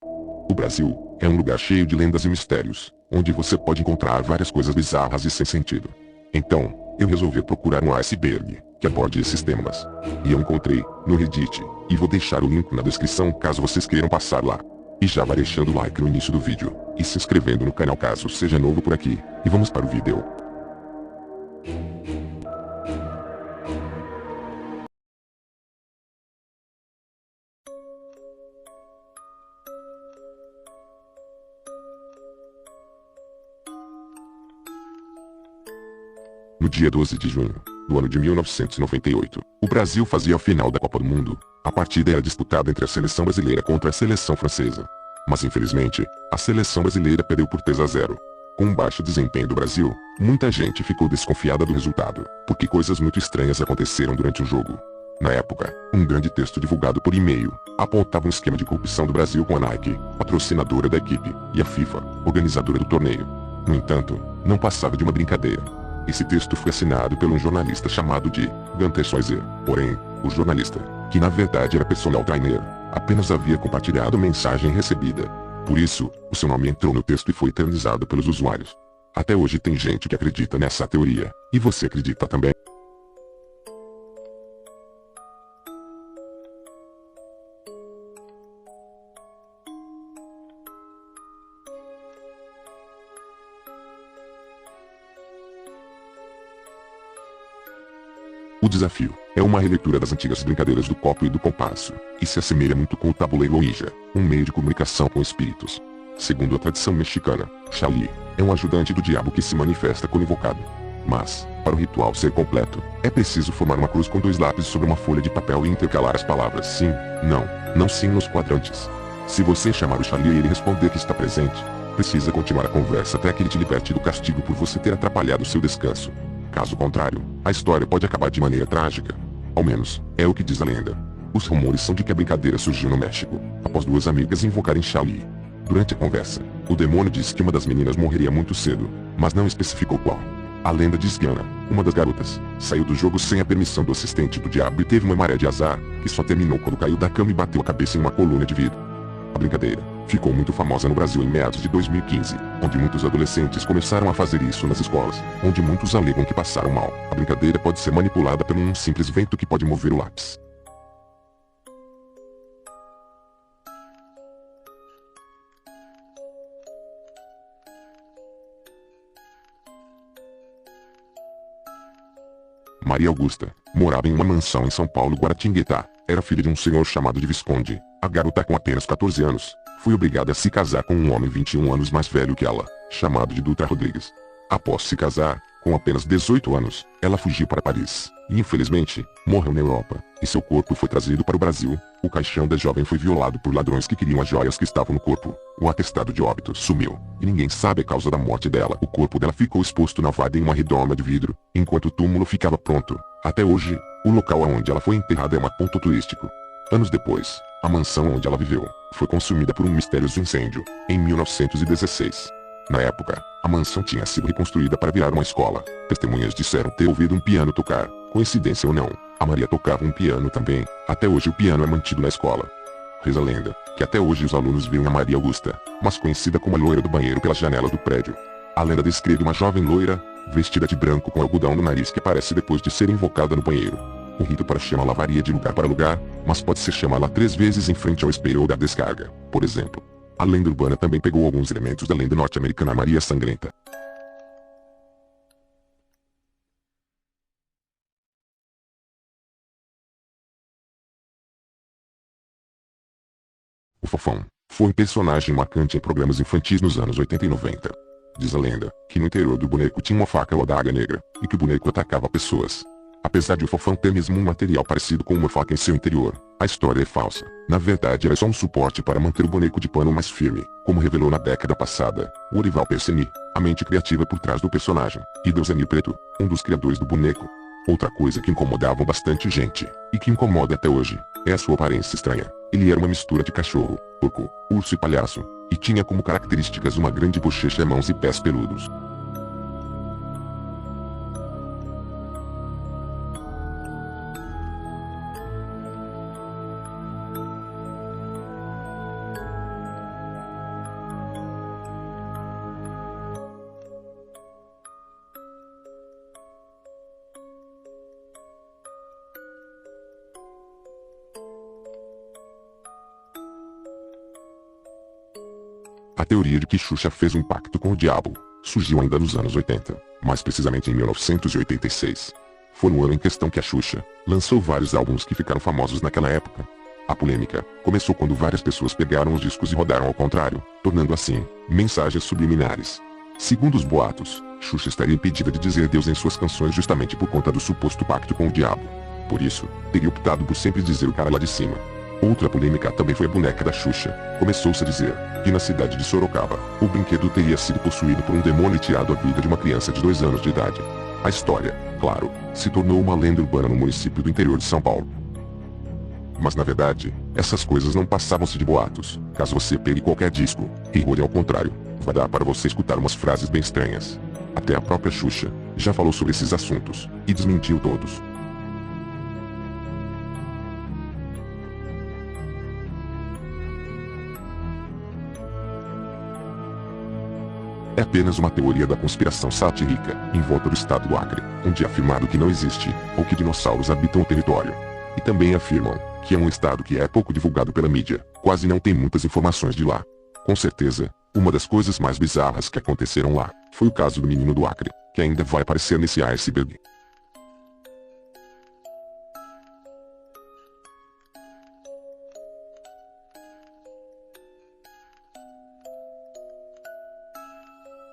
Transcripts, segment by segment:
O Brasil é um lugar cheio de lendas e mistérios, onde você pode encontrar várias coisas bizarras e sem sentido. Então, eu resolvi procurar um iceberg que aborde esses temas. E eu encontrei no Reddit, e vou deixar o link na descrição caso vocês queiram passar lá. E já vai deixando o like no início do vídeo, e se inscrevendo no canal caso seja novo por aqui, e vamos para o vídeo. No dia 12 de junho do ano de 1998, o Brasil fazia a final da Copa do Mundo. A partida era disputada entre a seleção brasileira contra a seleção francesa. Mas infelizmente, a seleção brasileira perdeu por 3-0. Com um baixo desempenho do Brasil, muita gente ficou desconfiada do resultado, porque coisas muito estranhas aconteceram durante o jogo. Na época, um grande texto divulgado por e-mail apontava um esquema de corrupção do Brasil com a Nike, patrocinadora da equipe, e a FIFA, organizadora do torneio. No entanto, não passava de uma brincadeira. Esse texto foi assinado por um jornalista chamado de Gunter Schweizer. Porém, o jornalista, que na verdade era personal trainer, apenas havia compartilhado a mensagem recebida. Por isso, o seu nome entrou no texto e foi eternizado pelos usuários. Até hoje tem gente que acredita nessa teoria, e você acredita também? O desafio é uma releitura das antigas brincadeiras do copo e do compasso, e se assemelha muito com o tabuleiro Ouija, um meio de comunicação com espíritos. Segundo a tradição mexicana, Xali é um ajudante do diabo que se manifesta quando invocado. Mas, para o ritual ser completo, é preciso formar uma cruz com 2 lápis sobre uma folha de papel e intercalar as palavras sim, não sim nos quadrantes. Se você chamar o Xali e ele responder que está presente, precisa continuar a conversa até que ele te liberte do castigo por você ter atrapalhado seu descanso. Caso contrário, a história pode acabar de maneira trágica. Ao menos, é o que diz a lenda. Os rumores são de que a brincadeira surgiu no México, após 2 amigas invocarem Xali. Durante a conversa, o demônio disse que uma das meninas morreria muito cedo, mas não especificou qual. A lenda diz que Ana, uma das garotas, saiu do jogo sem a permissão do assistente do diabo e teve uma maré de azar, que só terminou quando caiu da cama e bateu a cabeça em uma coluna de vidro. A brincadeira ficou muito famosa no Brasil em meados de 2015, onde muitos adolescentes começaram a fazer isso nas escolas, onde muitos alegam que passaram mal. A brincadeira pode ser manipulada por um simples vento que pode mover o lápis. Maria Augusta morava em uma mansão em São Paulo, Guaratinguetá. Era filha de um senhor chamado de Visconde. A garota, com apenas 14 anos, foi obrigada a se casar com um homem 21 anos mais velho que ela, chamado de Dutra Rodrigues. Após se casar, com apenas 18 anos, ela fugiu para Paris, e infelizmente, morreu na Europa, e seu corpo foi trazido para o Brasil. O caixão da jovem foi violado por ladrões que queriam as joias que estavam no corpo. O atestado de óbito sumiu, e ninguém sabe a causa da morte dela. O corpo dela ficou exposto na vada em uma redoma de vidro, enquanto o túmulo ficava pronto. Até hoje, o local onde ela foi enterrada é um ponto turístico. Anos depois, a mansão onde ela viveu foi consumida por um misterioso incêndio, em 1916. Na época, a mansão tinha sido reconstruída para virar uma escola. Testemunhas disseram ter ouvido um piano tocar. Coincidência ou não, a Maria tocava um piano também. Até hoje o piano é mantido na escola. Reza a lenda que até hoje os alunos veem a Maria Augusta, mas conhecida como a loira do banheiro pelas janelas do prédio. A lenda descreve uma jovem loira, vestida de branco com algodão no nariz que aparece depois de ser invocada no banheiro. O rito para chamá-la varia de lugar para lugar, mas pode-se chamá-la 3 vezes em frente ao espelho ou dar descarga, por exemplo. A lenda urbana também pegou alguns elementos da lenda norte-americana Maria Sangrenta. O Fofão foi um personagem marcante em programas infantis nos anos 80 e 90. Diz a lenda que no interior do boneco tinha uma faca ou adaga negra, e que o boneco atacava pessoas. Apesar de o Fofão ter mesmo um material parecido com uma faca em seu interior, a história é falsa. Na verdade era só um suporte para manter o boneco de pano mais firme, como revelou na década passada o Orival Perseni, a mente criativa por trás do personagem, e Deusenir Preto, um dos criadores do boneco. Outra coisa que incomodava bastante gente, e que incomoda até hoje, é a sua aparência estranha. Ele era uma mistura de cachorro, porco, urso e palhaço, e tinha como características uma grande bochecha e mãos e pés peludos. A teoria de que Xuxa fez um pacto com o diabo surgiu ainda nos anos 80, mais precisamente em 1986. Foi no ano em questão que a Xuxa lançou vários álbuns que ficaram famosos naquela época. A polêmica começou quando várias pessoas pegaram os discos e rodaram ao contrário, tornando assim mensagens subliminares. Segundo os boatos, Xuxa estaria impedida de dizer Deus em suas canções justamente por conta do suposto pacto com o diabo. Por isso, teria optado por sempre dizer o cara lá de cima. Outra polêmica também foi a boneca da Xuxa. Começou-se a dizer que na cidade de Sorocaba, o brinquedo teria sido possuído por um demônio e tirado a vida de uma criança de 2 anos de idade. A história, claro, se tornou uma lenda urbana no município do interior de São Paulo. Mas na verdade, essas coisas não passavam-se de boatos. Caso você pegue qualquer disco e rode ao contrário, vai dar para você escutar umas frases bem estranhas. Até a própria Xuxa já falou sobre esses assuntos e desmentiu todos. É apenas uma teoria da conspiração satírica em volta do estado do Acre, onde é afirmado que não existe, ou que dinossauros habitam o território. E também afirmam que é um estado que é pouco divulgado pela mídia, quase não tem muitas informações de lá. Com certeza, uma das coisas mais bizarras que aconteceram lá foi o caso do menino do Acre, que ainda vai aparecer nesse iceberg.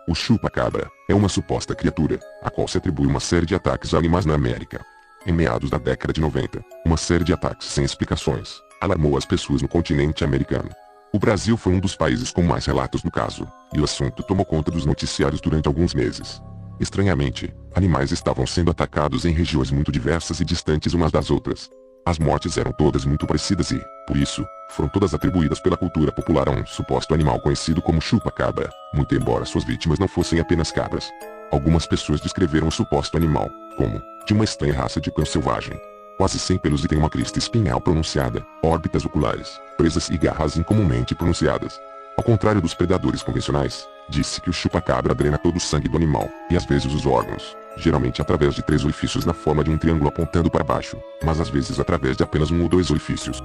O chupa-cabra é uma suposta criatura, a qual se atribui uma série de ataques a animais na América. Em meados da década de 90, uma série de ataques sem explicações alarmou as pessoas no continente americano. O Brasil foi um dos países com mais relatos do caso, e o assunto tomou conta dos noticiários durante alguns meses. Estranhamente, animais estavam sendo atacados em regiões muito diversas e distantes umas das outras. As mortes eram todas muito parecidas e, por isso, foram todas atribuídas pela cultura popular a um suposto animal conhecido como chupa-cabra, muito embora suas vítimas não fossem apenas cabras. Algumas pessoas descreveram o suposto animal como de uma estranha raça de cão selvagem, quase sem pelos e tem uma crista espinhal pronunciada, órbitas oculares, presas e garras incomumente pronunciadas. Ao contrário dos predadores convencionais, disse que o chupa-cabra drena todo o sangue do animal, e às vezes os órgãos, geralmente através de 3 orifícios na forma de um triângulo apontando para baixo, mas às vezes através de apenas 1 ou 2 orifícios.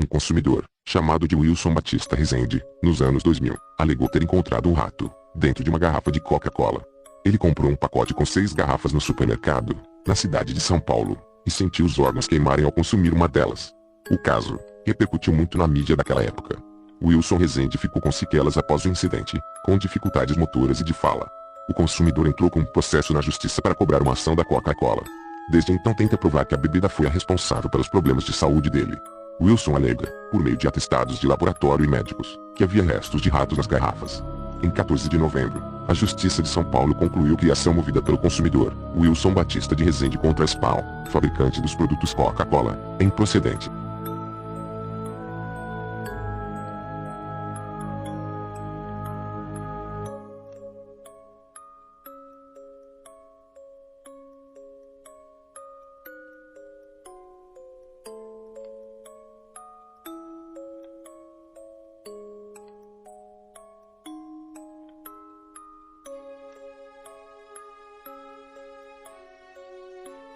Um consumidor, chamado de Wilson Batista Rezende, nos anos 2000, alegou ter encontrado um rato dentro de uma garrafa de Coca-Cola. Ele comprou um pacote com 6 garrafas no supermercado, na cidade de São Paulo, e sentiu os órgãos queimarem ao consumir uma delas. O caso repercutiu muito na mídia daquela época. Wilson Rezende ficou com sequelas após o incidente, com dificuldades motoras e de fala. O consumidor entrou com um processo na justiça para cobrar uma ação da Coca-Cola. Desde então tenta provar que a bebida foi a responsável pelos problemas de saúde dele. Wilson alega, por meio de atestados de laboratório e médicos, que havia restos de ratos nas garrafas. Em 14 de novembro, a Justiça de São Paulo concluiu que a ação movida pelo consumidor, Wilson Batista de Rezende contra a SPAO, fabricante dos produtos Coca-Cola, é improcedente.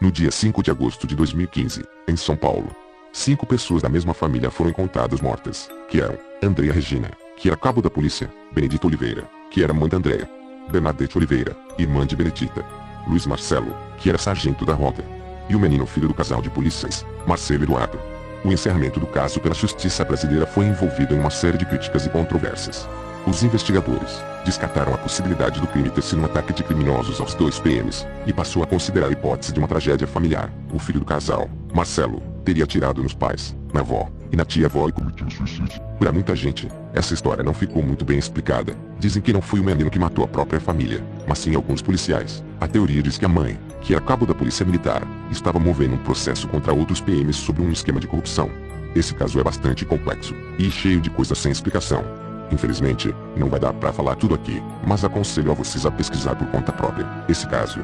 No dia 5 de agosto de 2015, em São Paulo, 5 pessoas da mesma família foram encontradas mortas, que eram Andrea Regina, que era cabo da polícia, Benedita Oliveira, que era mãe da Andrea, Bernadette Oliveira, irmã de Benedita, Luiz Marcelo, que era sargento da rota, e o menino filho do casal de policiais, Marcelo Eduardo. O encerramento do caso pela justiça brasileira foi envolvido em uma série de críticas e controvérsias. Os investigadores descartaram a possibilidade do crime ter sido um ataque de criminosos aos 2 PMs, e passou a considerar a hipótese de uma tragédia familiar. O filho do casal, Marcelo, teria atirado nos pais, na avó e na tia-avó e cometido suicídio. Para muita gente, essa história não ficou muito bem explicada. Dizem que não foi o menino que matou a própria família, mas sim alguns policiais. A teoria diz que a mãe, que era cabo da polícia militar, estava movendo um processo contra outros PMs sobre um esquema de corrupção. Esse caso é bastante complexo e cheio de coisas sem explicação. Infelizmente, não vai dar pra falar tudo aqui, mas aconselho a vocês a pesquisar por conta própria esse caso.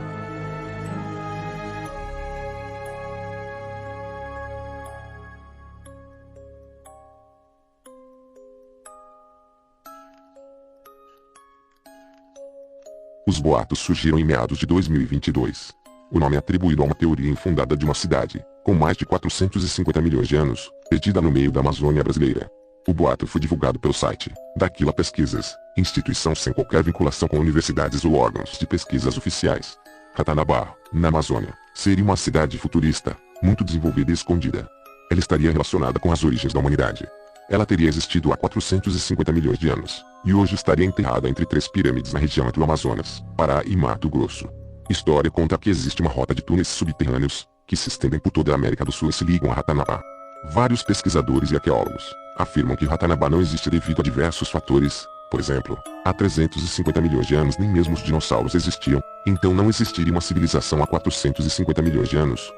Os boatos surgiram em meados de 2022. O nome é atribuído a uma teoria infundada de uma cidade, com mais de 450 milhões de anos, perdida no meio da Amazônia brasileira. O boato foi divulgado pelo site Daquila Pesquisas, instituição sem qualquer vinculação com universidades ou órgãos de pesquisas oficiais. Ratanabá, na Amazônia, seria uma cidade futurista, muito desenvolvida e escondida. Ela estaria relacionada com as origens da humanidade. Ela teria existido há 450 milhões de anos, e hoje estaria enterrada entre 3 pirâmides na região entre o Amazonas, Pará e Mato Grosso. História conta que existe uma rota de túneis subterrâneos, que se estendem por toda a América do Sul e se ligam a Ratanabá. Vários pesquisadores e arqueólogos afirmam que Ratanabá não existe devido a diversos fatores. Por exemplo, há 350 milhões de anos nem mesmo os dinossauros existiam, então não existiria uma civilização há 450 milhões de anos.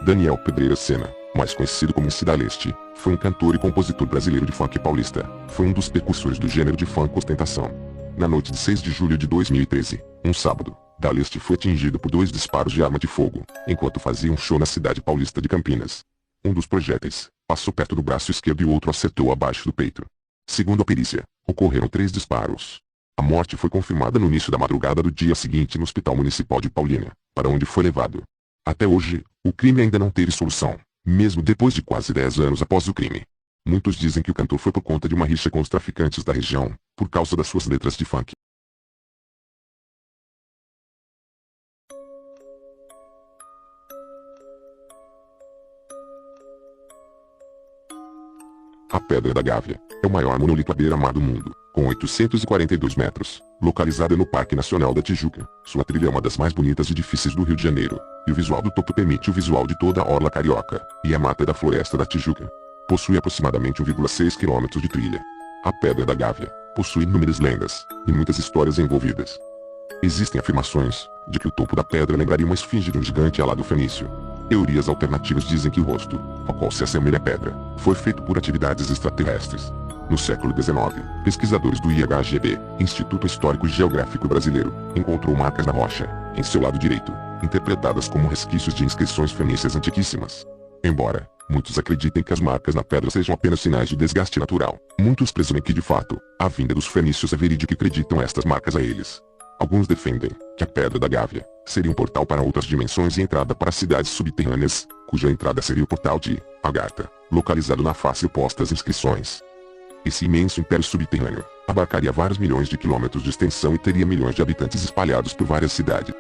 Daniel Pedreira Sena, mais conhecido como MC da Leste, foi um cantor e compositor brasileiro de funk paulista. Foi um dos precursores do gênero de funk ostentação. Na noite de 6 de julho de 2013, um sábado, da Leste foi atingido por 2 disparos de arma de fogo, enquanto fazia um show na cidade paulista de Campinas. Um dos projéteis passou perto do braço esquerdo e o outro acertou abaixo do peito. Segundo a perícia, ocorreram 3 disparos. A morte foi confirmada no início da madrugada do dia seguinte no Hospital Municipal de Paulínia, para onde foi levado. Até hoje, o crime ainda não teve solução, mesmo depois de quase 10 anos após o crime. Muitos dizem que o cantor foi por conta de uma rixa com os traficantes da região, por causa das suas letras de funk. A Pedra da Gávea é o maior monolito à beira-mar do mundo, com 842 metros, localizada no Parque Nacional da Tijuca. Sua trilha é uma das mais bonitas e difíceis do Rio de Janeiro, e o visual do topo permite o visual de toda a orla carioca, e a mata da floresta da Tijuca. Possui aproximadamente 1,6 km de trilha. A Pedra da Gávea possui inúmeras lendas, e muitas histórias envolvidas. Existem afirmações de que o topo da pedra lembraria uma esfinge de um gigante alado fenício. Teorias alternativas dizem que o rosto, ao qual se assemelha a pedra, foi feito por atividades extraterrestres. No século XIX, pesquisadores do IHGB, Instituto Histórico e Geográfico Brasileiro, encontrou marcas na rocha, em seu lado direito, interpretadas como resquícios de inscrições fenícias antiquíssimas. Embora muitos acreditem que as marcas na pedra sejam apenas sinais de desgaste natural, muitos presumem que de fato, a vinda dos fenícios é verídica e acreditam estas marcas a eles. Alguns defendem que a Pedra da Gávea seria um portal para outras dimensões e entrada para cidades subterrâneas, cuja entrada seria o portal de Agartha, localizado na face oposta às inscrições. Esse imenso império subterrâneo abarcaria vários milhões de quilômetros de extensão e teria milhões de habitantes espalhados por várias cidades.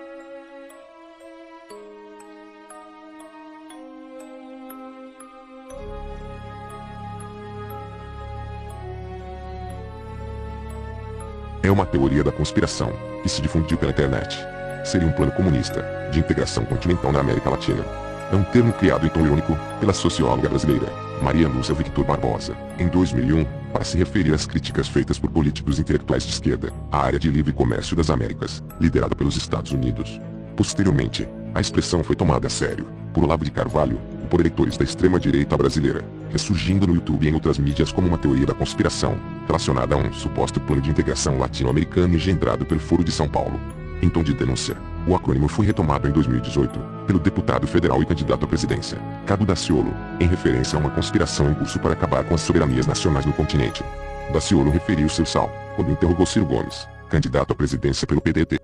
É uma teoria da conspiração, que se difundiu pela internet. Seria um plano comunista, de integração continental na América Latina. É um termo criado em tom irônico, pela socióloga brasileira, Maria Lúcia Victor Barbosa, em 2001, para se referir às críticas feitas por políticos intelectuais de esquerda, à área de livre comércio das Américas, liderada pelos Estados Unidos. Posteriormente, a expressão foi tomada a sério, por Olavo de Carvalho, e por eleitores da extrema-direita brasileira, ressurgindo no YouTube e em outras mídias como uma teoria da conspiração, relacionada a um suposto plano de integração latino-americano engendrado pelo Foro de São Paulo. Em tom de denúncia, o acrônimo foi retomado em 2018, pelo deputado federal e candidato à presidência, Cadu Daciolo, em referência a uma conspiração em curso para acabar com as soberanias nacionais no continente. Daciolo referiu seu saldo, quando interrogou Ciro Gomes, candidato à presidência pelo PDT.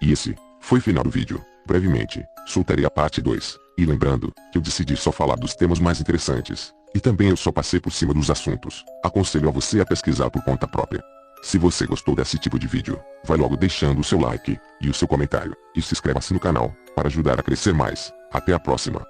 E esse foi o final do vídeo. Brevemente, soltarei a parte 2, e lembrando, que eu decidi só falar dos temas mais interessantes, e também eu só passei por cima dos assuntos. Aconselho a você a pesquisar por conta própria. Se você gostou desse tipo de vídeo, vai logo deixando o seu like, e o seu comentário, e se inscreva-se no canal, para ajudar a crescer mais. Até a próxima.